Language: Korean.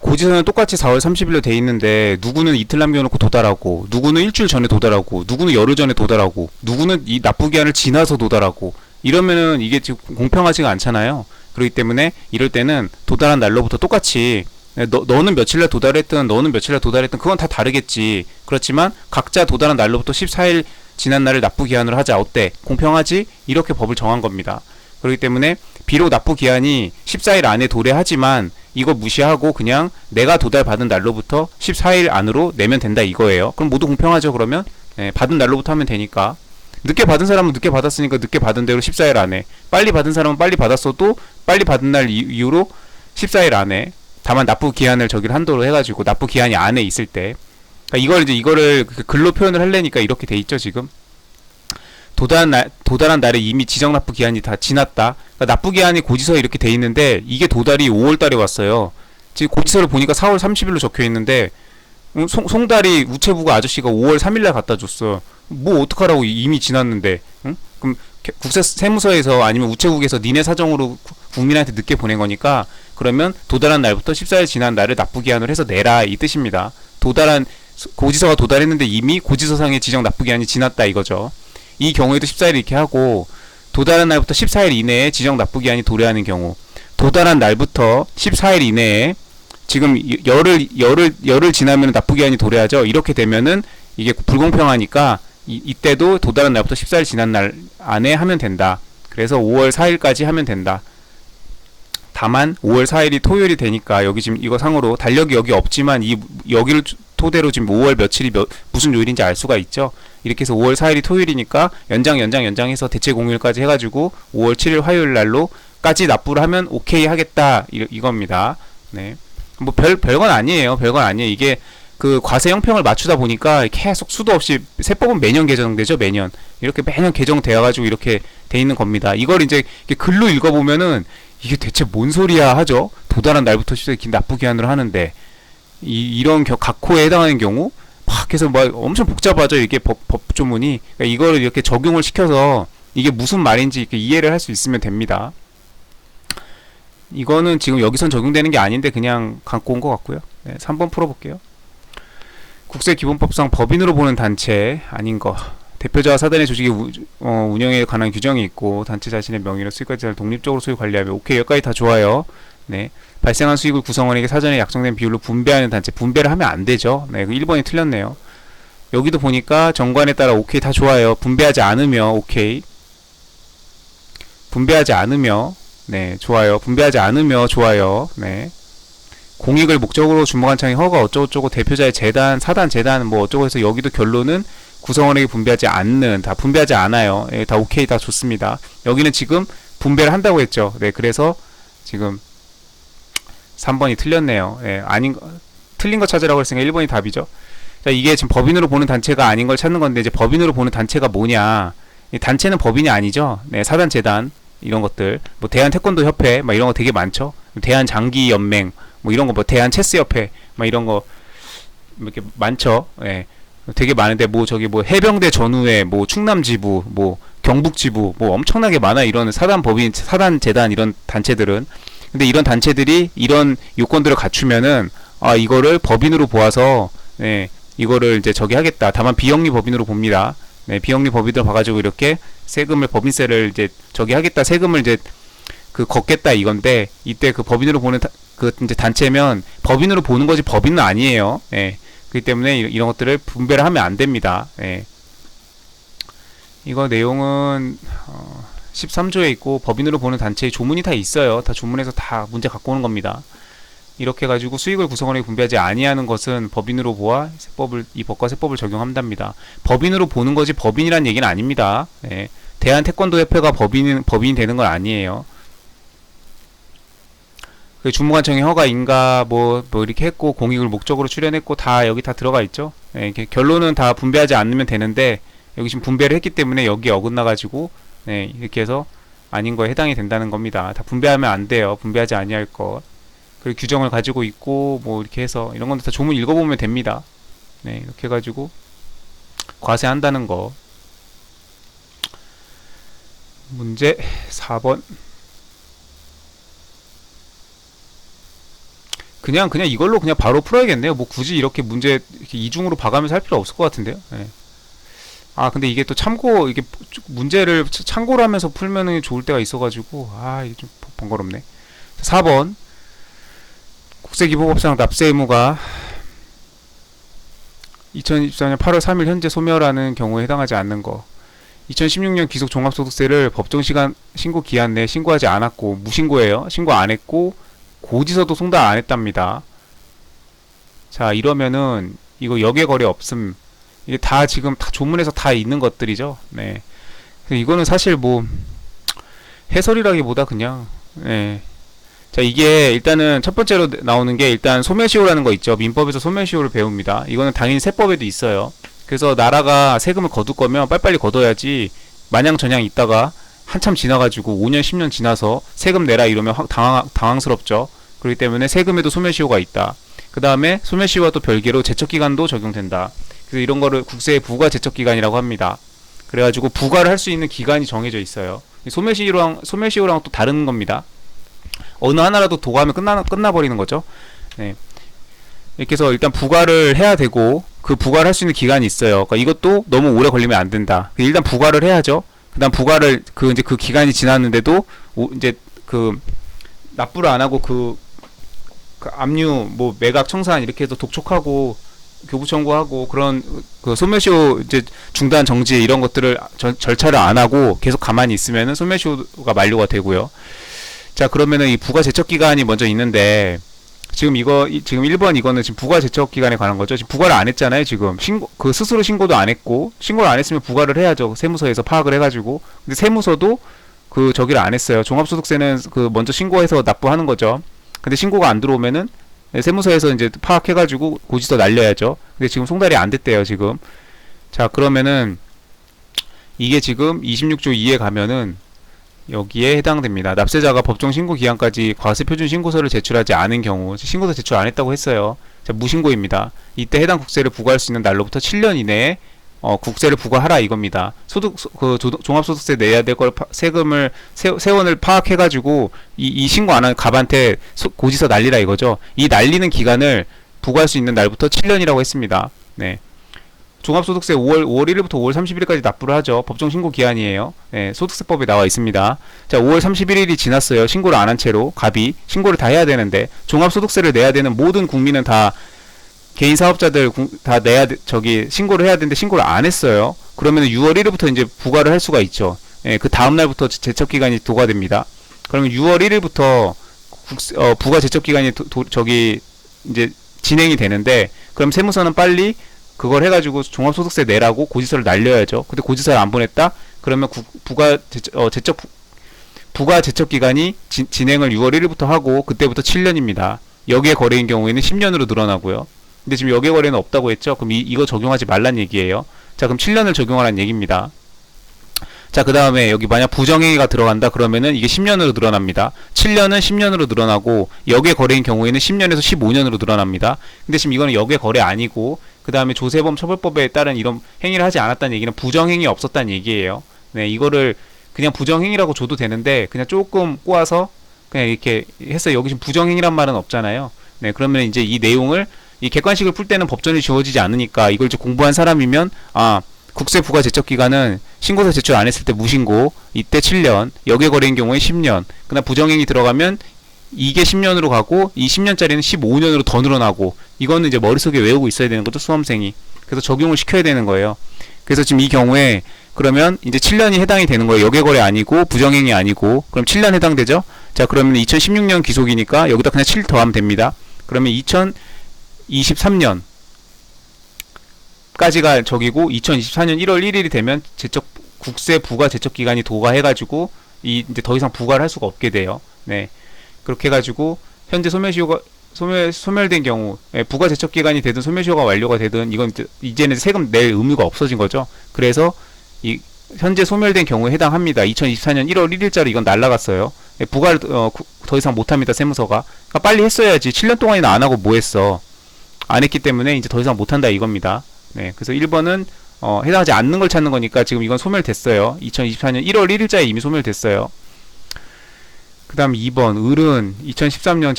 고지서는 똑같이 4월 30일로 돼 있는데 누구는 이틀 남겨놓고 도달하고 누구는 일주일 전에 도달하고 누구는 열흘 전에 도달하고 누구는 이 납부기한을 지나서 도달하고 이러면은 이게 지금 공평하지가 않잖아요. 그렇기 때문에 이럴 때는 도달한 날로부터 똑같이 너는 며칠날 도달했든 너는 며칠날 도달했든 그건 다 다르겠지. 그렇지만 각자 도달한 날로부터 14일 지난 날을 납부기한으로 하자. 어때? 공평하지? 이렇게 법을 정한 겁니다. 그렇기 때문에 비록 납부기한이 14일 안에 도래하지만 이거 무시하고 그냥 내가 도달받은 날로부터 14일 안으로 내면 된다 이거예요. 그럼 모두 공평하죠. 그러면 받은 날로부터 하면 되니까. 늦게 받은 사람은 늦게 받았으니까 늦게 받은 대로 14일 안에, 빨리 받은 사람은 빨리 받았어도 빨리 받은 날 이후로 14일 안에, 다만 납부 기한을 저기를 한도로 해가지고 납부 기한이 안에 있을 때, 그러니까 이거를 글로 표현을 하려니까 이렇게 돼 있죠 지금. 도달한 날에 이미 지정 납부 기한이 다 지났다. 그러니까 납부 기한이 고지서에 이렇게 돼 있는데 이게 도달이 5월 달에 왔어요. 지금 고지서를 보니까 4월 30일로 적혀 있는데 송달이 우체부가 아저씨가 5월 3일날 갖다 줬어. 뭐 어떡하라고, 이미 지났는데. 응? 그럼 국세 세무서에서 아니면 우체국에서 니네 사정으로 국민한테 늦게 보낸 거니까, 그러면 도달한 날부터 14일 지난 날을 납부기한으로 해서 내라 이 뜻입니다. 고지서가 도달했는데 이미 고지서상의 지정 납부기한이 지났다 이거죠. 이 경우에도 14일 이렇게 하고, 도달한 날부터 14일 이내에 지정 납부기한이 도래하는 경우, 도달한 날부터 14일 이내에 지금 열흘 지나면 납부기한이 도래하죠. 이렇게 되면은 이게 불공평하니까 이때도 도달한 날부터 14일 지난 날 안에 하면 된다. 그래서 5월 4일까지 하면 된다. 다만 5월 4일이 토요일이 되니까 여기 지금 이거 상으로 달력이 여기 없지만 여기를 토대로 지금 5월 며칠이 무슨 요일인지 알 수가 있죠. 이렇게 해서 5월 4일이 토요일이니까 연장해서 대체 공휴일까지 해가지고 5월 7일 화요일 날로까지 납부를 하면 오케이 하겠다 이겁니다. 네. 뭐 별건 아니에요. 이게 그 과세 형평을 맞추다 보니까 계속 수도 없이, 세법은 매년 개정되죠. 매년 이렇게 매년 개정되어가지고 이렇게 돼 있는 겁니다. 이걸 이제 글로 읽어보면은 이게 대체 뭔 소리야 하죠. 도달한 날부터 시작해 납부 기한으로 하는데 이런 각호에 해당하는 경우 막 해서 막 엄청 복잡하죠. 이게 법조문이. 그러니까 이걸 이렇게 적용을 시켜서 이게 무슨 말인지 이렇게 이해를 할 수 있으면 됩니다. 이거는 지금 여기선 적용되는 게 아닌데 그냥 갖고 온 것 같고요. 네, 3번 풀어볼게요. 국세기본법상 법인으로 보는 단체 아닌 거. 대표자와 사단의 조직의 운영에 관한 규정이 있고 단체 자신의 명의로 수익과 재산을 독립적으로 소유 관리하며. 오케이, 여기까지 다 좋아요. 네, 발생한 수익을 구성원에게 사전에 약정된 비율로 분배하는 단체. 분배를 하면 안 되죠. 네, 1번이 틀렸네요. 여기도 보니까 정관에 따라 오케이 다 좋아요. 분배하지 않으며 오케이. 분배하지 않으며 네, 좋아요. 분배하지 않으며 좋아요. 네. 공익을 목적으로 주무관청이 허가 어쩌고저쩌고 대표자의 재단, 사단, 재단 뭐 어쩌고 해서 여기도 결론은 구성원에게 분배하지 않는, 다 분배하지 않아요. 예, 다 오케이, 다 좋습니다. 여기는 지금 분배를 한다고 했죠. 네, 그래서 지금 3번이 틀렸네요. 예, 틀린 거 찾으라고 했으니까 1번이 답이죠. 자, 이게 지금 법인으로 보는 단체가 아닌 걸 찾는 건데, 이제 법인으로 보는 단체가 뭐냐? 이 단체는 법인이 아니죠. 네, 사단, 재단 이런 것들, 뭐 대한 태권도 협회, 막 이런 거 되게 많죠. 대한 장기 연맹, 뭐 이런 거, 뭐 대한 체스 협회, 막 이런 거 이렇게 많죠. 예. 되게 많은데 뭐 저기 뭐 해병대 전후회, 뭐 충남 지부, 뭐 경북 지부, 뭐 엄청나게 많아. 이런 사단 법인, 사단 재단 이런 단체들은. 근데 이런 단체들이 이런 요건들을 갖추면은 이거를 법인으로 보아서 이거를 이제 저기 하겠다. 다만 비영리 법인으로 봅니다. 네, 비영리 법인으로 봐가지고 이렇게 세금을, 법인세를 이제 저기 하겠다, 세금을 이제 걷겠다 이건데, 이때 법인으로 보는 이제 단체면 법인으로 보는 거지 법인은 아니에요. 예. 그렇기 때문에 이런 것들을 분배를 하면 안 됩니다. 예. 이거 내용은 13조에 있고 법인으로 보는 단체의 조문이 다 있어요. 다 조문에서 다 문제 갖고 오는 겁니다. 이렇게 가지고 수익을 구성원에게 분배하지 아니하는 것은 법인으로 보아 이 법과 세법을 적용한답니다. 법인으로 보는 거지 법인이란 얘기는 아닙니다. 예. 대한 태권도 협회가 법인이 되는 건 아니에요. 주무관청의 허가인가 뭐 이렇게 했고 공익을 목적으로 출연했고 다 여기 다 들어가 있죠. 예, 결론은 다 분배하지 않으면 되는데 여기 지금 분배를 했기 때문에 여기에 어긋나 가지고 이렇게 해서 아닌 거에 해당이 된다는 겁니다. 다 분배하면 안 돼요. 분배하지 아니할 것. 그리고 규정을 가지고 있고 뭐 이렇게 해서 이런 건 다 조문 읽어보면 됩니다. 네, 이렇게 해가지고 과세한다는 거. 문제 4번. 그냥 이걸로 그냥 바로 풀어야겠네요. 뭐 굳이 이렇게 문제 이렇게 이중으로 봐가면서 할 필요 없을 것 같은데요. 네. 아 근데 이게 또 참고 이게 문제를 참고를 하면서 풀면은 좋을 때가 있어가지고 이게 좀 번거롭네. 4번 국세기부법상 납세 의무가 2024년 8월 3일 현재 소멸하는 경우에 해당하지 않는 거. 2016년 기속 종합소득세를 법정시간 신고 기한 내에 신고하지 않았고 무신고예요. 신고 안 했고 고지서도 송달 안 했답니다. 자 이러면은 이거 역외거래 없음. 이게 다 지금 다 조문에서 다 있는 것들이죠. 네. 이거는 사실 뭐 해설이라기보다 그냥 네. 자 이게 일단은 첫 번째로 나오는 게 일단 소멸시효라는 거 있죠. 민법에서 소멸시효를 배웁니다. 이거는 당연히 세법에도 있어요. 그래서 나라가 세금을 거둘 거면 빨리빨리 걷어야지 마냥저냥 있다가 한참 지나가지고 5년 10년 지나서 세금 내라 이러면 당황스럽죠. 그렇기 때문에 세금에도 소멸시효가 있다. 그 다음에 소멸시효와 또 별개로 제척기간도 적용된다. 그래서 이런 거를 국세의 부과제척기간이라고 합니다. 그래가지고 부과를 할 수 있는 기간이 정해져 있어요. 소멸시효랑 또 다른 겁니다. 어느 하나라도 도과하면 끝나버리는 거죠. 네. 이렇게 해서 일단 부과를 해야 되고 그 부과를 할 수 있는 기간이 있어요. 그러니까 이것도 너무 오래 걸리면 안 된다. 일단 부과를 해야죠. 그다음 부과를 이제 그 기간이 지났는데도 이제 그 납부를 안 하고 그 압류 뭐 매각 청산 이렇게 해서 독촉하고 교부 청구하고 그런 그 소멸시효 이제 중단 정지 이런 것들을 절차를 안 하고 계속 가만히 있으면은 소멸시효가 만료가 되고요. 자 그러면은 이 부과 제척 기간이 먼저 있는데 지금 지금 1번 이거는 지금 부과 제척 기간에 관한 거죠. 지금 부과를 안 했잖아요. 지금 스스로 신고도 안 했고 신고를 안 했으면 부과를 해야죠. 세무서에서 파악을 해가지고. 근데 세무서도 저기를 안 했어요. 종합소득세는 먼저 신고해서 납부하는 거죠. 근데 신고가 안 들어오면은 세무서에서 이제 파악해가지고 고지서 날려야죠. 근데 지금 송달이 안 됐대요. 지금. 자 그러면은 이게 지금 26조 2에 가면은 여기에 해당됩니다. 납세자가 법정 신고 기한까지 과세 표준 신고서를 제출하지 않은 경우 신고서 제출 안 했다고 했어요. 자, 무신고입니다. 이때 해당 국세를 부과할 수 있는 날로부터 7년 이내에 국세를 부과하라 이겁니다. 종합소득세 내야 될 걸 세금을 세원을 파악해가지고 이 신고 안 한 갑한테 고지서 날리라 이거죠. 이 날리는 기간을 부과할 수 있는 날부터 7년이라고 했습니다. 네. 종합소득세 5월 1일부터 5월 30일까지 납부를 하죠. 법정 신고 기한이에요. 네, 소득세법에 나와 있습니다. 자, 5월 31일이 지났어요. 신고를 안 한 채로 갑이 신고를 다 해야 되는데 종합소득세를 내야 되는 모든 국민은 다 개인 사업자들 다 신고를 해야 되는데 신고를 안 했어요. 그러면 6월 1일부터 이제 부과를 할 수가 있죠. 예, 그 다음 날부터 제척 기간이 도과됩니다. 그러면 6월 1일부터 부과 제척 기간이 이제 진행이 되는데 그럼 세무서는 빨리 그걸 해가지고 종합소득세 내라고 고지서를 날려야죠. 근데 고지서를 안 보냈다? 그러면 부과 제척 기간이 진행을 6월 1일부터 하고 그때부터 7년입니다. 역외 거래인 경우에는 10년으로 늘어나고요. 근데 지금 역외 거래는 없다고 했죠. 그럼 이거 적용하지 말란 얘기예요. 자, 그럼 7년을 적용하라는 얘기입니다. 자, 그 다음에 여기 만약 부정행위가 들어간다 그러면은 이게 10년으로 늘어납니다. 7년은 10년으로 늘어나고 역외 거래인 경우에는 10년에서 15년으로 늘어납니다. 근데 지금 이거는 역외 거래 아니고 그 다음에 조세범 처벌법에 따른 이런 행위를 하지 않았다는 얘기는 부정행위 없었다는 얘기예요. 네, 이거를 그냥 부정행위라고 줘도 되는데 그냥 조금 꼬아서 그냥 이렇게 했어요. 여기 지금 부정행위란 말은 없잖아요. 네, 그러면 이제 이 내용을 이 객관식을 풀 때는 법전이 지워지지 않으니까 이걸 이제 공부한 사람이면 국세 부과 제척 기간은 신고서 제출 안 했을 때 무신고 이때 7년, 역외 거래인 경우에 10년. 그다음 부정행위 들어가면 이게 10년으로 가고 이 10년짜리는 15년으로 더 늘어나고 이거는 이제 머릿속에 외우고 있어야 되는 거죠, 수험생이. 그래서 적용을 시켜야 되는 거예요. 그래서 지금 이 경우에 그러면 이제 7년이 해당이 되는 거예요. 역외 거래 아니고 부정행위 아니고 그럼 7년 해당되죠? 자, 그러면 2016년 기속이니까 여기다 그냥 7 더하면 됩니다. 그러면 2023년 까지가 저기고 2024년 1월 1일이 되면 국세 부과 제척 기간이 도과해가지고 이제 더 이상 부과를 할 수가 없게 돼요. 네, 그렇게 해가지고 현재 소멸된 경우 부과 제척 기간이 되든 소멸시효가 완료가 되든 이건 이제는 세금 낼 의무가 없어진 거죠. 그래서 이 현재 소멸된 경우에 해당합니다. 2024년 1월 1일자로 이건 날라갔어요. 부과를 더 이상 못합니다. 세무서가. 그러니까 빨리 했어야지. 7년 동안이나 안 하고 뭐 했어. 안 했기 때문에 이제 더 이상 못한다 이겁니다. 네, 그래서 1번은 해당하지 않는 걸 찾는 거니까 지금 이건 소멸됐어요. 2024년 1월 1일자에 이미 소멸됐어요. 그 다음 2번 을은 2013년